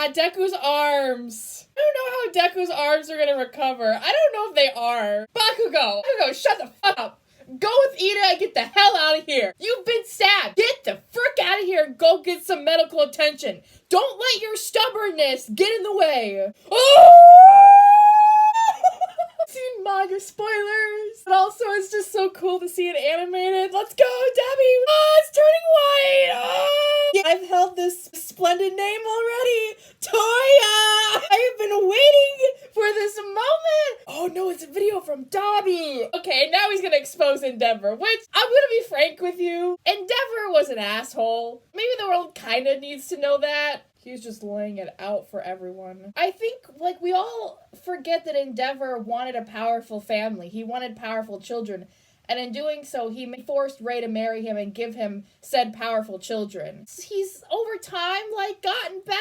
Deku's arms. I don't know how Deku's arms are gonna recover. I don't know if they are. Bakugo, shut the fuck up. Go with Ida and get the hell out of here. You've been stabbed. Get the frick out of here and go get some medical attention. Don't let your stubbornness get in the way. Oh! Seen manga spoilers. But also, it's just so cool to see it animated. Let's go, Dabi. Oh, it's turning white. Oh! Yeah, I've held this splendid name already. Toya! I have been waiting for this moment. Oh no, it's a video from Dabi. Okay, now he's gonna expose Endeavor, which I'm gonna be frank with you. Endeavor was an asshole. Maybe the world kind of needs to know that. He was just laying it out for everyone. I think, like, we all forget that Endeavor wanted a powerful family. He wanted powerful children. And in doing so, he forced Ray to marry him and give him said powerful children. He's, over time, like, gotten better.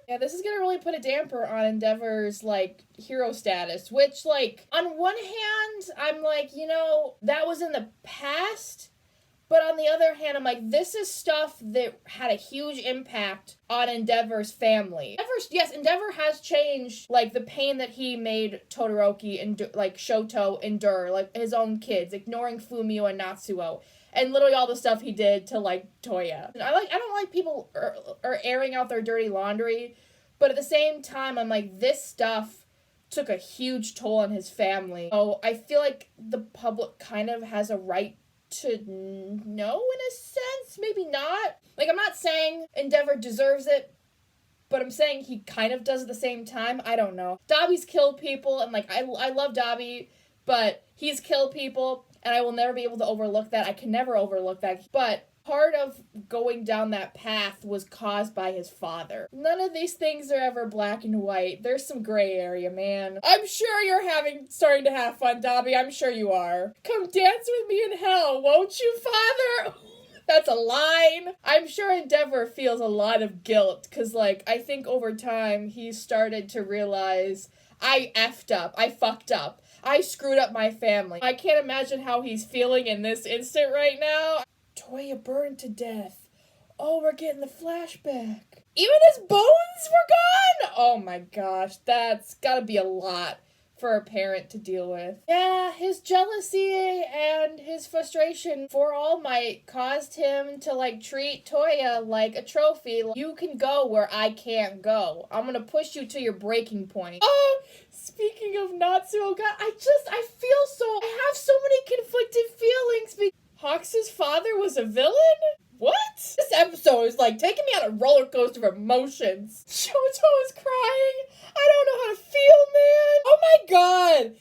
Yeah, this is gonna really put a damper on Endeavor's, like, hero status. Which, like, on one hand, I'm like, you know, that was in the past. But on the other hand, I'm like, this is stuff that had a huge impact on Endeavor's family. Endeavor has changed, like, the pain that he made Todoroki and, like, Shoto endure, like, his own kids, ignoring Fumio and Natsuo, and literally all the stuff he did to, like, Toya. I don't like people are airing out their dirty laundry, but at the same time, I'm like, this stuff took a huge toll on his family. So I feel like the public kind of has a right to know, in a sense. Maybe not. Like, I'm not saying Endeavor deserves it, but I'm saying he kind of does at the same time. I don't know. Dabi's killed people, and, like, I love Dabi, but he's killed people, and I will never be able to overlook that. I can never overlook that. But part of going down that path was caused by his father. None of these things are ever black and white. There's some gray area, man. I'm sure you're starting to have fun, Dabi. I'm sure you are. Come dance with me in hell, won't you, father? That's a line. I'm sure Endeavor feels a lot of guilt, because, like, I think over time he started to realize, I effed up. I fucked up. I screwed up my family. I can't imagine how he's feeling in this instant right now. Toya burned to death. Oh, we're getting the flashback. Even his bones were gone? Oh my gosh, that's gotta be a lot for a parent to deal with. Yeah, his jealousy and his frustration for All Might caused him to, like, treat Toya like a trophy. You can go where I can't go. I'm gonna push you to your breaking point. Oh, speaking of Natsuo, God, I have so many conflicted feelings. Hawks' father was a villain? What? This episode is, like, taking me on a roller coaster of emotions. Shoto is crying. I don't know how to feel, man. Oh my god.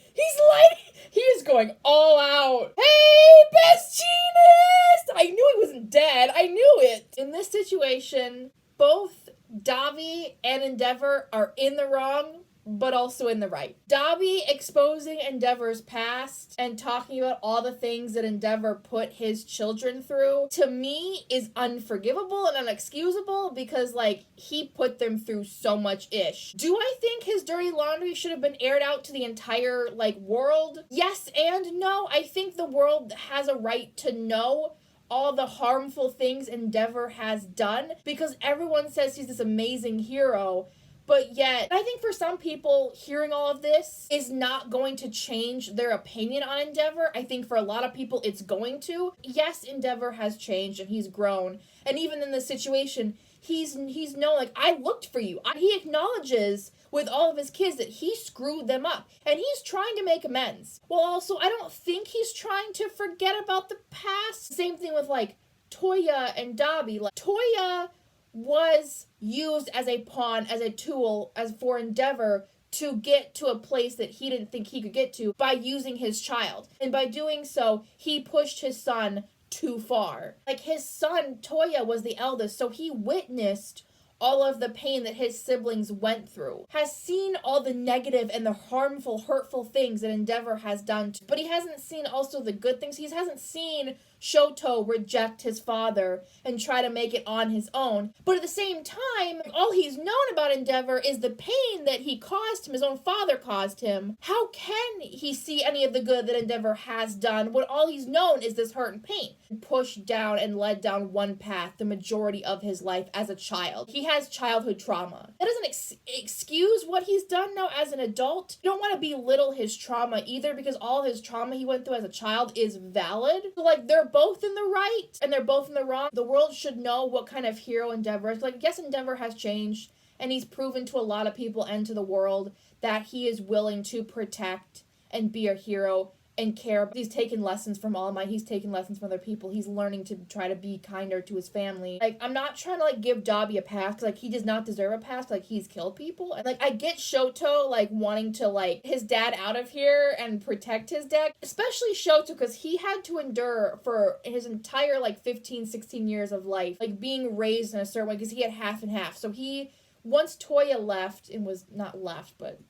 He is going all out. Hey, best genius! I knew he wasn't dead. I knew it. In this situation, both Dabi and Endeavor are in the wrong, but also in the right. Dabi exposing Endeavor's past and talking about all the things that Endeavor put his children through, to me, is unforgivable and unexcusable, because, like, he put them through so much ish. Do I think his dirty laundry should have been aired out to the entire, like, world? Yes and no. I think the world has a right to know all the harmful things Endeavor has done, because everyone says he's this amazing hero. But yet, I think for some people, hearing all of this is not going to change their opinion on Endeavor. I think for a lot of people, it's going to. Yes, Endeavor has changed and he's grown. And even in this situation, he's known, like, I looked for you. He acknowledges with all of his kids that he screwed them up. And he's trying to make amends. Well, also, I don't think he's trying to forget about the past. Same thing with, like, Toya and Dabi. Like, Toya was used as a pawn, as a tool, as for Endeavor to get to a place that he didn't think he could get to by using his child. And by doing so, he pushed his son too far. Like, his son, Toya, was the eldest, so he witnessed all of the pain that his siblings went through, has seen all the negative and the harmful, hurtful things that Endeavor has done, but he hasn't seen also the good things. He hasn't seen Shoto reject his father and try to make it on his own. But at the same time, all he's known about Endeavor is the pain that he caused him, his own father caused him. How can he see any of the good that Endeavor has done when all he's known is this hurt and pain? Pushed down and led down one path the majority of his life as a child. He has childhood trauma. That doesn't excuse what he's done now as an adult. You don't want to belittle his trauma either, because all his trauma he went through as a child is valid. So like, they're both in the right and they're both in the wrong. The world should know what kind of hero Endeavor is. Like, yes, Endeavor has changed and he's proven to a lot of people and to the world that he is willing to protect and be a hero and care. He's taken lessons from All Might. He's taken lessons from other people. He's learning to try to be kinder to his family. Like, I'm not trying to, like, give Dabi a pass, cause, like, he does not deserve a pass. Like, he's killed people. And, like, I get Shoto, like, wanting to, like, his dad out of here and protect his dad. Especially Shoto, because he had to endure for his entire, like, 15, 16 years of life, like, being raised in a certain way, because he had half and half. So he, once Toya left, and was not left, but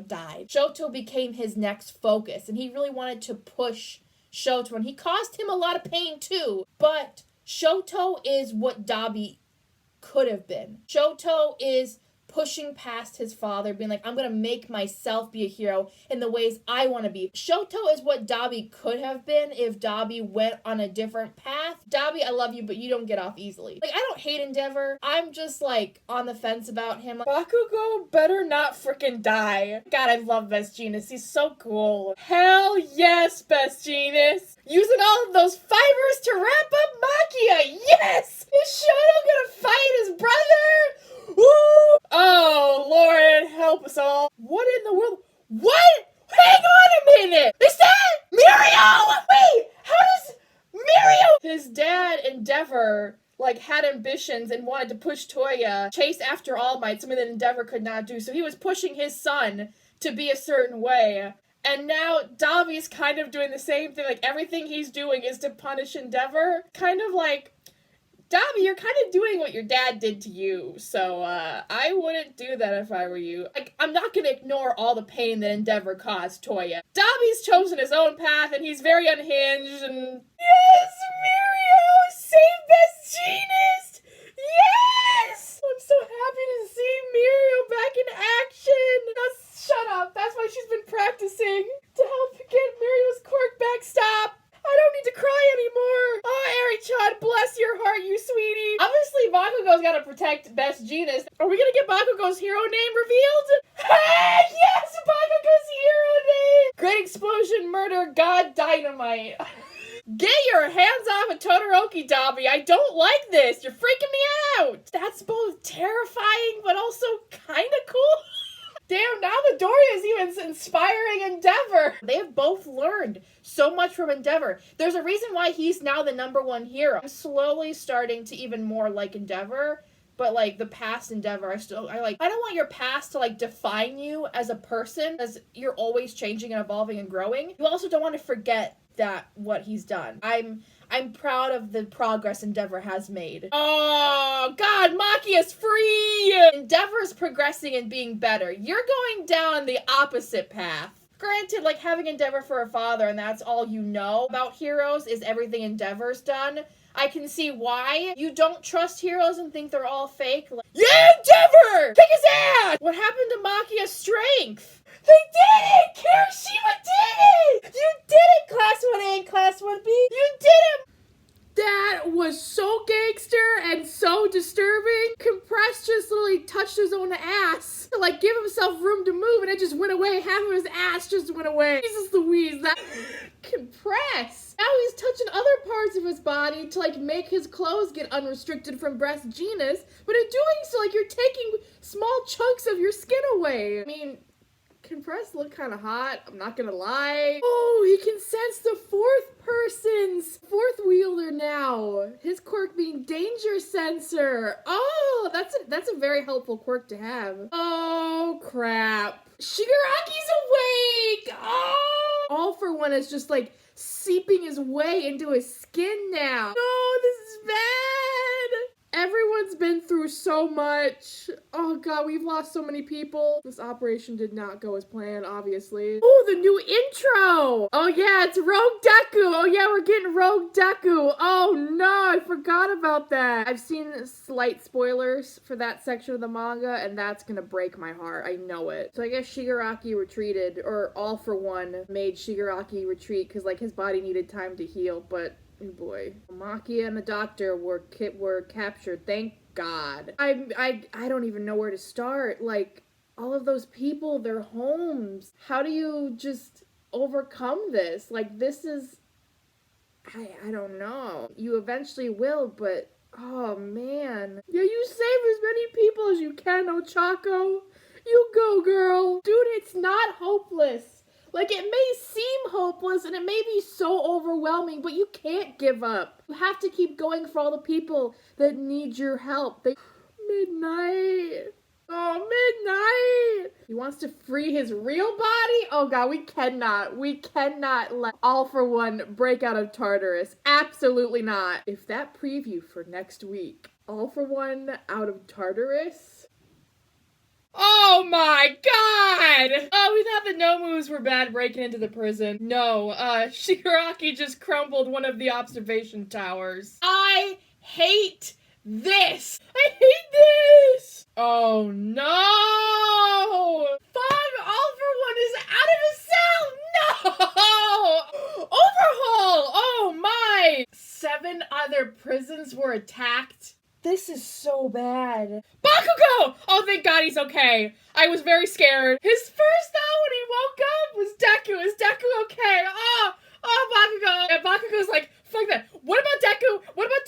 died, Shoto became his next focus, and he really wanted to push Shoto, and he caused him a lot of pain too. But Shoto is what Dabi could have been. Shoto is pushing past his father, being like, I'm gonna make myself be a hero in the ways I want to be. Shoto is what Dabi could have been if Dabi went on a different path. Dabi, I love you, but you don't get off easily. Like, I don't hate Endeavor. I'm just, like, on the fence about him. Bakugo better not freaking die. God, I love Best Jeanist. He's so cool. Hell yes, Best Jeanist. Using all of those fibers to wrap up Makia. Yes! Is Shoto gonna fight his brother? Woo! Oh, Lord, help us all. What in the world? What? Hang on a minute! Is that Mirio? Wait, how does Mirio? His dad, Endeavor, like, had ambitions and wanted to push Toya, chase after All Might, something that Endeavor could not do. So he was pushing his son to be a certain way. And now Dabi's kind of doing the same thing. Like, everything he's doing is to punish Endeavor. Kind of like, Dabi, you're kind of doing what your dad did to you, so, I wouldn't do that if I were you. Like, I'm not gonna ignore all the pain that Endeavor caused Toya. Dabi's chosen his own path, and he's very unhinged, and... Yes, Mirio! Save Best Jeanist! Yes! I'm so happy to see Mirio back in action! Shut up, that's why she's been practicing to help get Mirio's quirk back. Stop! I don't need to cry anymore. Oh, Eri-chan, bless your heart, you sweetie. Obviously, Bakugo's gotta protect Best Jeanist. Are we gonna get Bakugo's hero name revealed? Hey, yes, Bakugo's hero name. Great Explosion Murder God Dynamite. Get your hands off of Todoroki, Dabi. I don't like this. You're freaking me out. That's both terrifying, but also kind of cool. Damn, now Midoriya is even inspiring Endeavor. They have both learned so much from Endeavor. There's a reason why he's now the #1 hero. I'm slowly starting to even more like Endeavor, but like the past Endeavor, I don't want your past to like define you as a person, as you're always changing and evolving and growing. You also don't want to forget that what he's done. I'm proud of the progress Endeavor has made. Oh, God, Makia's free! Endeavor's progressing and being better. You're going down the opposite path. Granted, like, having Endeavor for a father and that's all you know about heroes is everything Endeavor's done, I can see why you don't trust heroes and think they're all fake. Like, yeah, Endeavor! Kick his ass! What happened to Makia's strength? They did it! Kirishima did it! You did it, Class 1A and Class 1B! You did it! That was so gangster and so disturbing. Compress just literally touched his own ass to like give himself room to move, and it just went away. Half of his ass just went away. Jesus Louise, that Compress. Now he's touching other parts of his body to like make his clothes get unrestricted from Best Jeanist, but in doing so, like, you're taking small chunks of your skin away. I mean, Compress look kind of hot, I'm not gonna lie. Oh, he can sense the fourth wielder now. His quirk being Danger Sensor. Oh, that's a very helpful quirk to have. Oh, crap. Shigaraki's awake! Oh! All for One is just like seeping his way into his skin now. No, this is bad. Everyone's been through so much. Oh god, we've lost so many people. This operation did not go as planned, obviously. Oh, the new intro! Oh yeah, it's Rogue Deku! Oh yeah, we're getting Rogue Deku! Oh no, I forgot about that. I've seen slight spoilers for that section of the manga, and that's gonna break my heart. I know it. So I guess Shigaraki retreated, or All For One made Shigaraki retreat because like his body needed time to heal, but oh boy. Makia and the doctor were captured. Thank God. I don't even know where to start. Like, all of those people, their homes. How do you just overcome this? Like, this is... I don't know. You eventually will, but... Oh, man. Yeah, you save as many people as you can, Ochako. You go, girl. Dude, it's not hopeless. Like, it may seem hopeless and it may be so overwhelming, but you can't give up. You have to keep going for all the people that need your help. Midnight. Oh, Midnight. He wants to free his real body? Oh god, we cannot let All For One break out of Tartarus. Absolutely not. If that preview for next week, All For One out of Tartarus... Oh my god! Oh, we thought the no moves were bad breaking into the prison. No, Shigaraki just crumbled one of the observation towers. I hate this! I hate this! Oh no! All For One is out of his cell! No! Overhaul! Oh my! 7 other prisons were attacked. This is so bad. Bakugo! Oh, thank God he's okay. I was very scared. His first thought when he woke up was Deku. Is Deku okay? Oh, Bakugo. And Bakugo's like, fuck that. What about Deku? What about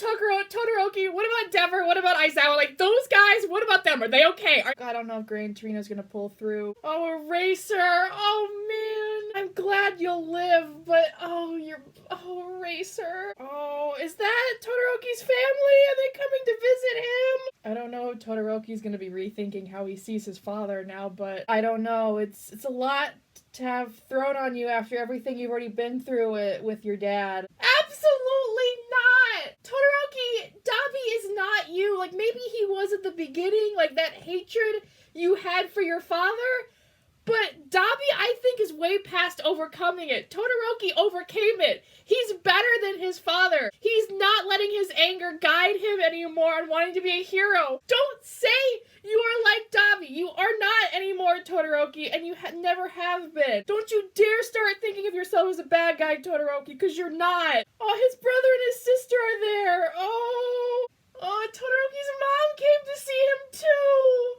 Todoroki? What about Dever? What about Aizawa? Like, those guys, what about them? Are they okay? I don't know if Gran Torino's gonna pull through. Oh, Eraser. Oh, man. I'm glad you'll live, but, oh, Eraser. Oh, is that Todoroki's family? Are they coming to visit him? I don't know if Todoroki's gonna be rethinking how he sees his father now, but I don't know. It's a lot to have thrown on you after everything you've already been through with your dad. Absolutely not! Todoroki, Dabi is not you. Like, maybe he was at the beginning, like that hatred you had for your father, but Dabi, I think, is way past overcoming it. Todoroki overcame it. He's better than his father. He's not letting his anger guide him anymore on wanting to be a hero. Don't say you are like Dabi. You are not anymore, Todoroki, and you never have been. Don't you dare start thinking of yourself as a bad guy, Todoroki, because you're not. Oh, his brother and his sister are there. Oh, Todoroki's mom came to see him too.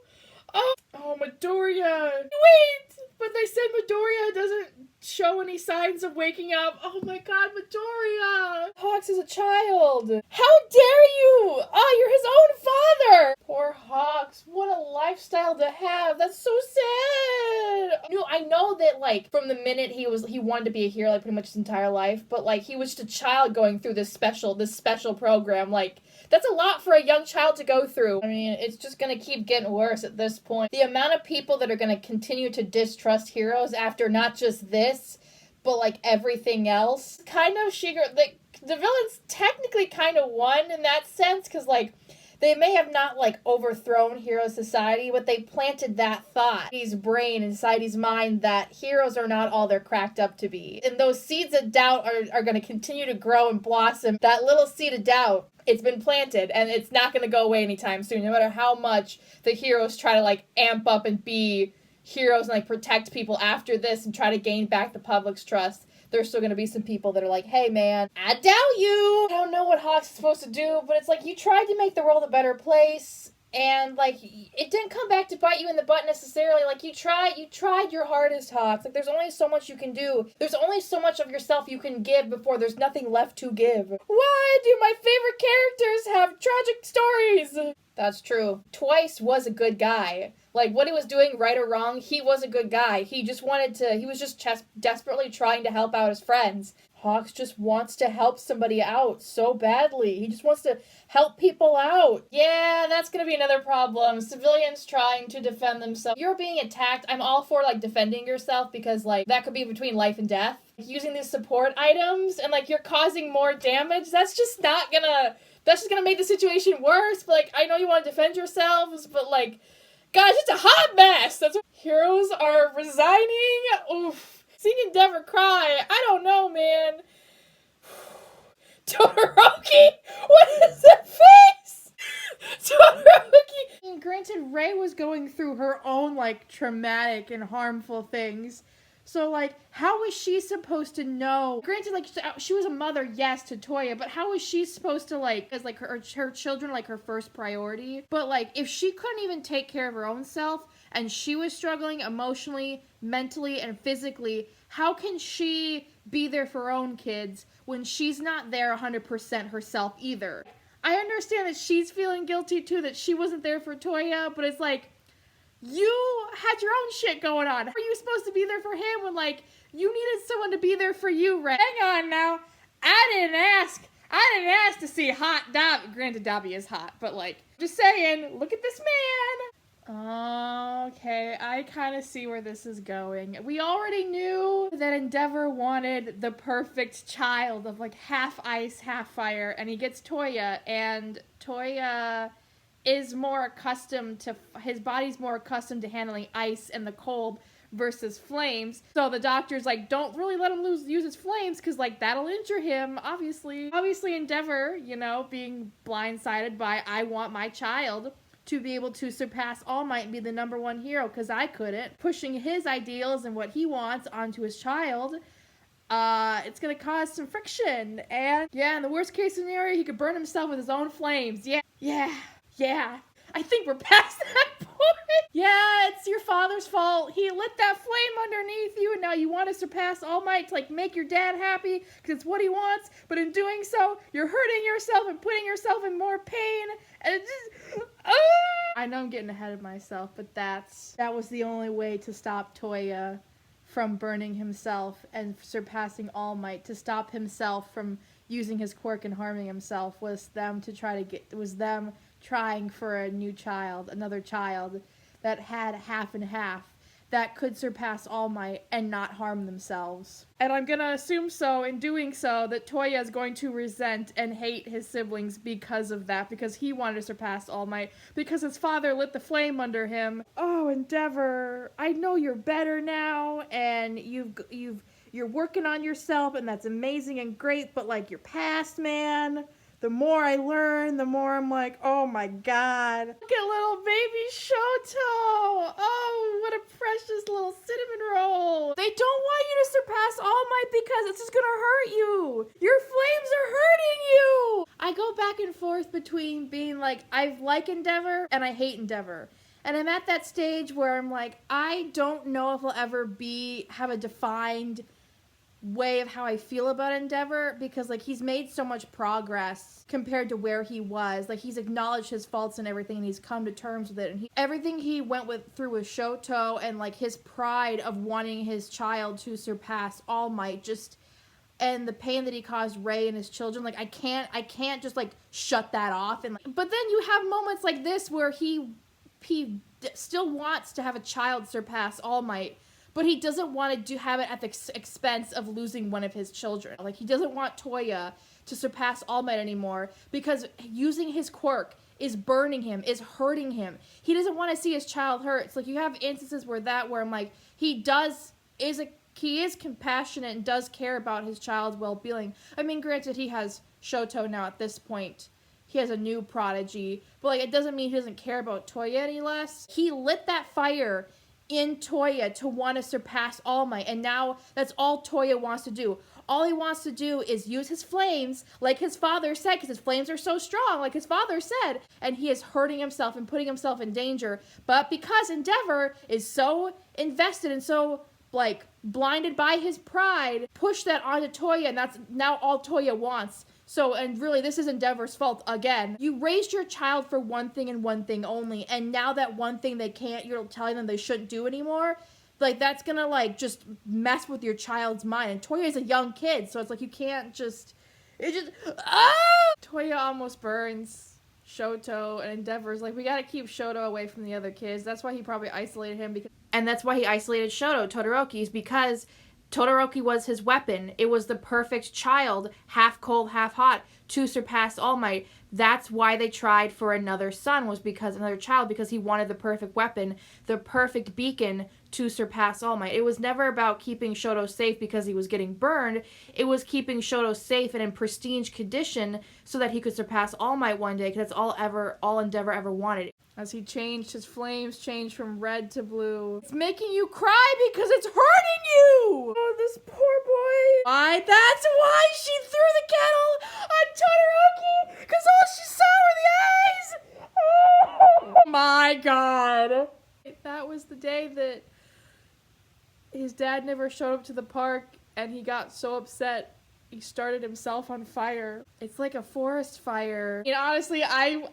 Oh, Midoriya. Wait, but they said Midoriya doesn't show any signs of waking up. Oh my god, Midoriya. Hawks is a child. How dare you? Oh, you're his own father. Poor Hawks. What a lifestyle to have. That's so sad. I know that, like, from the minute he wanted to be a hero, like, pretty much his entire life, but, like, he was just a child going through this special program. Like, that's a lot for a young child to go through. I mean, it's just gonna keep getting worse at this point. The amount of people that are gonna continue to distrust heroes after not just this, but, like, everything else. Kind of the villains technically kind of won in that sense, because, like, they may have not, like, overthrown hero society, but they planted that thought in his brain, inside his mind, that heroes are not all they're cracked up to be. And those seeds of doubt are going to continue to grow and blossom. That little seed of doubt, it's been planted, and it's not going to go away anytime soon, no matter how much the heroes try to, like, amp up and be heroes and, like, protect people after this and try to gain back the public's trust. There's still going to be some people that are like, hey, man, I doubt you. I don't know what Hawks is supposed to do, but it's like, you tried to make the world a better place, and, like, it didn't come back to bite you in the butt necessarily. Like, you tried your hardest, Hawks. Like, there's only so much you can do. There's only so much of yourself you can give before there's nothing left to give. Why do my favorite characters have tragic stories? That's true. Twice was a good guy. Like, what he was doing, right or wrong, he was a good guy. He was just desperately trying to help out his friends. Hawks just wants to help somebody out so badly. He just wants to help people out. Yeah, that's gonna be another problem. Civilians trying to defend themselves. You're being attacked. I'm all for, like, defending yourself because, like, that could be between life and death. Using these support items and, like, you're causing more damage, that's just not gonna that's just gonna make the situation worse. But, like, I know you want to defend yourselves, but, like, guys, it's a hot mess. That's what heroes are resigning. Oof. Seeing Endeavor cry, I don't know, man. Todoroki? What is that face? Todoroki! Granted, Rei was going through her own, like, traumatic and harmful things. So, like, how was she supposed to know? Granted, like, she was a mother, yes, to Toya, but how was she supposed to, like, as, like, her children, like, her first priority? But, like, if she couldn't even take care of her own self, and she was struggling emotionally, mentally, and physically, how can she be there for her own kids when she's not there 100% herself either? I understand that she's feeling guilty, too, that she wasn't there for Toya, but it's like, you had your own shit going on. How are you supposed to be there for him when, like, you needed someone to be there for you, Rei? Hang on now. I didn't ask to see hot Dabi. Granted, Dabi is hot, but, like, just saying, look at this man. Okay, I kind of see where this is going. We already knew that Endeavor wanted the perfect child of, like, half ice, half fire, and he gets Toya, and Toya is more accustomed to, his body's more accustomed to handling ice and the cold versus flames. So the doctor's like, don't really let him use his flames because, like, that'll injure him, obviously. Obviously Endeavor, you know, being blindsided by, I want my child to be able to surpass All Might and be the #1 hero because I couldn't. Pushing his ideals and what he wants onto his child, it's gonna cause some friction. And yeah, in the worst case scenario, he could burn himself with his own flames. Yeah, I think we're past that point. Yeah, it's your father's fault. He lit that flame underneath you, and now you want to surpass All Might to, like, make your dad happy, because it's what he wants, but in doing so, you're hurting yourself and putting yourself in more pain, and it just, I know I'm getting ahead of myself, but that was the only way to stop Toya from burning himself and surpassing All Might, to stop himself from using his quirk and harming himself, was them trying for a new child, another child that had half and half, that could surpass All Might and not harm themselves. And I'm gonna assume so, in doing so, that Toya is going to resent and hate his siblings because of that, because he wanted to surpass All Might, because his father lit the flame under him. Oh, Endeavor, I know you're better now, and you're working on yourself, and that's amazing and great, but, like, your past, man, the more I learn, the more I'm like, oh my god. Look at little baby Shoto. Oh, what a precious little cinnamon roll. They don't want you to surpass All Might because it's just gonna hurt you. Your flames are hurting you. I go back and forth between being like, I like Endeavor and I hate Endeavor. And I'm at that stage where I'm like, I don't know if I'll ever have a defined way of how I feel about Endeavor, because, like, he's made so much progress compared to where he was. Like, he's acknowledged his faults and everything, and he's come to terms with it, and everything he went through with Shoto, and, like, his pride of wanting his child to surpass All Might, just, and the pain that he caused Rei and his children, like, I can't just, like, shut that off. And, like, but then you have moments like this where he still wants to have a child surpass All Might, but he doesn't want to have it at the expense of losing one of his children. Like, he doesn't want Toya to surpass All Might anymore, because using his quirk is burning him, is hurting him. He doesn't want to see his child hurt. It's like, you have instances where I'm like, he is compassionate and does care about his child's well-being. I mean, granted, he has Shoto now at this point. He has a new prodigy, but, like, it doesn't mean he doesn't care about Toya any less. He lit that fire in Toya to want to surpass All Might, and now that's all Toya wants to do. All he wants to do is use his flames, like his father said, because his flames are so strong, like his father said, and he is hurting himself and putting himself in danger. But because Endeavor is so invested and so, like, blinded by his pride, push that onto Toya, and that's now all Toya wants. So, and really, this is Endeavor's fault again. You raised your child for one thing and one thing only, and now that one thing you're telling them they shouldn't do anymore, like, that's gonna, like, just mess with your child's mind. And Toya is a young kid, so it's like, you can't just, Toya almost burns Shoto, and Endeavor's like, we gotta keep Shoto away from the other kids. That's why he probably isolated him, and that's why he isolated Shoto, Todoroki, is because Todoroki was his weapon. It was the perfect child, half cold, half hot, to surpass All Might. That's why they tried for another son, was because another child, because he wanted the perfect weapon, the perfect beacon to surpass All Might. It was never about keeping Shoto safe because he was getting burned. It was keeping Shoto safe and in pristine condition so that he could surpass All Might one day, because that's all Endeavor ever wanted. As he changed, his flames changed from red to blue. It's making you cry because it's hurting you! Oh, this poor boy. Why? That's why she threw the kettle on Todoroki! Because all she saw were the eyes! Oh my god. That was the day that his dad never showed up to the park, and he got so upset he started himself on fire. It's like a forest fire. You know, honestly, I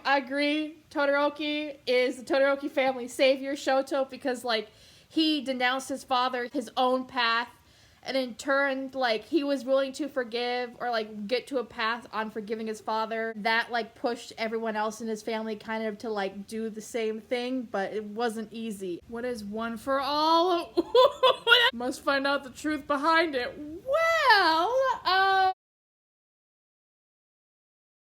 agree. Todoroki is the Todoroki family savior, Shoto, because like he denounced his father, his own path, and in turn, like, he was willing to forgive or like get to a path on forgiving his father. That like pushed everyone else in his family kind of to like do the same thing, but it wasn't easy. What is one for all? Must find out the truth behind it. Well,